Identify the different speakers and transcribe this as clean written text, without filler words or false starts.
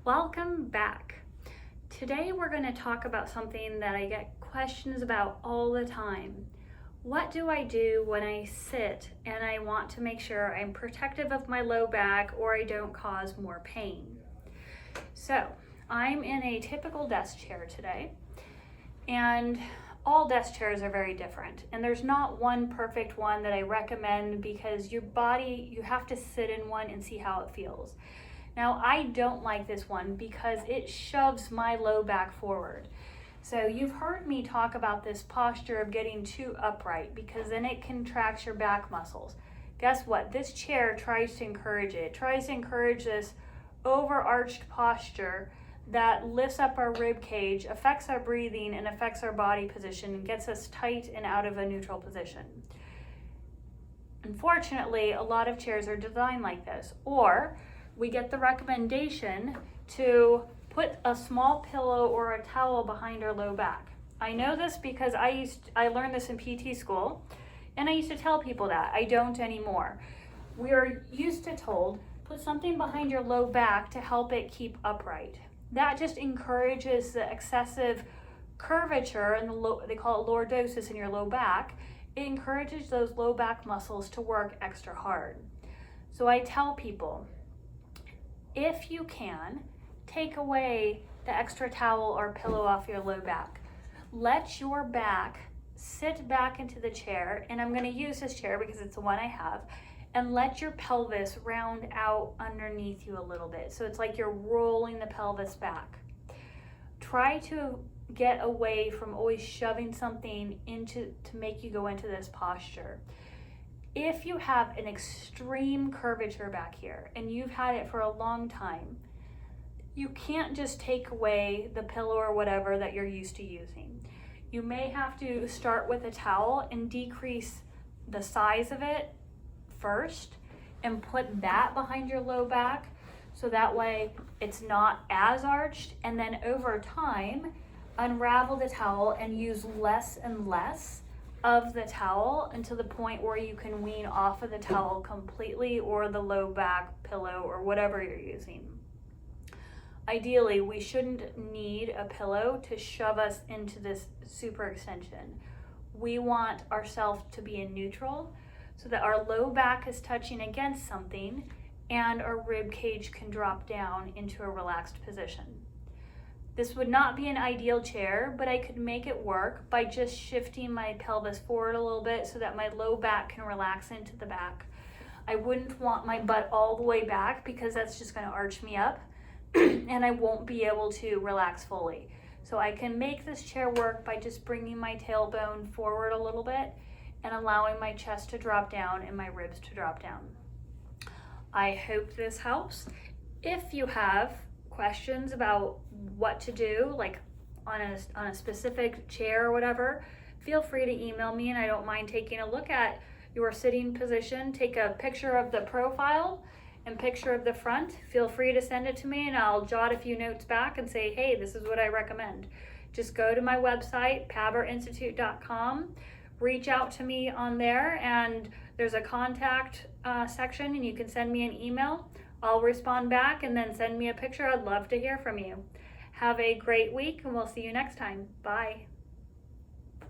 Speaker 1: Welcome back. Today we're going to talk about something that I get questions about all the time. What do I do when I sit and I want to make sure I'm protective of my low back or I don't cause more pain? So I'm in a typical desk chair today, and all desk chairs are very different, and there's not one perfect one that I recommend because your body, you have to sit in one and see how it feels. Now, I don't like this one because it shoves my low back forward. So you've heard me talk about this posture of getting too upright because then it contracts your back muscles. Guess what? This chair tries to encourage it. It tries to encourage this overarched posture that lifts up our rib cage, affects our breathing, and affects our body position and gets us tight and out of a neutral position. Unfortunately, a lot of chairs are designed like this, or we get the recommendation to put a small pillow or a towel behind our low back. I know this because I learned this in PT school, and I used to tell people that. I don't anymore. We are used to told, put something behind your low back to help it keep upright. That just encourages the excessive curvature, and they call it lordosis in your low back. It encourages those low back muscles to work extra hard. So I tell people, if you can, take away the extra towel or pillow off your low back. Let your back sit back into the chair, and I'm going to use this chair because it's the one I have, and let your pelvis round out underneath you a little bit. So it's like you're rolling the pelvis back. Try to get away from always shoving something to make you go into this posture. If you have an extreme curvature back here and you've had it for a long time, you can't just take away the pillow or whatever that you're used to using. You may have to start with a towel and decrease the size of it first and put that behind your low back so that way it's not as arched, and then over time unravel the towel and use less and less of the towel until the point where you can wean off of the towel completely, or the low back pillow or whatever you're using. Ideally, we shouldn't need a pillow to shove us into this super extension. We want ourselves to be in neutral so that our low back is touching against something and our rib cage can drop down into a relaxed position. This would not be an ideal chair, but I could make it work by just shifting my pelvis forward a little bit so that my low back can relax into the back. I wouldn't want my butt all the way back because that's just going to arch me up and I won't be able to relax fully. So I can make this chair work by just bringing my tailbone forward a little bit and allowing my chest to drop down and my ribs to drop down. I hope this helps. If you have questions about what to do, like on a specific chair or whatever, feel free to email me, and I don't mind taking a look at your sitting position. Take a picture of the profile and picture of the front. Feel free to send it to me and I'll jot a few notes back and say, hey, this is what I recommend. Just go to my website, paberinstitute.com, reach out to me on there, and there's a contact section and you can send me an email. I'll respond back and then send me a picture. I'd love to hear from you. Have a great week and we'll see you next time. Bye.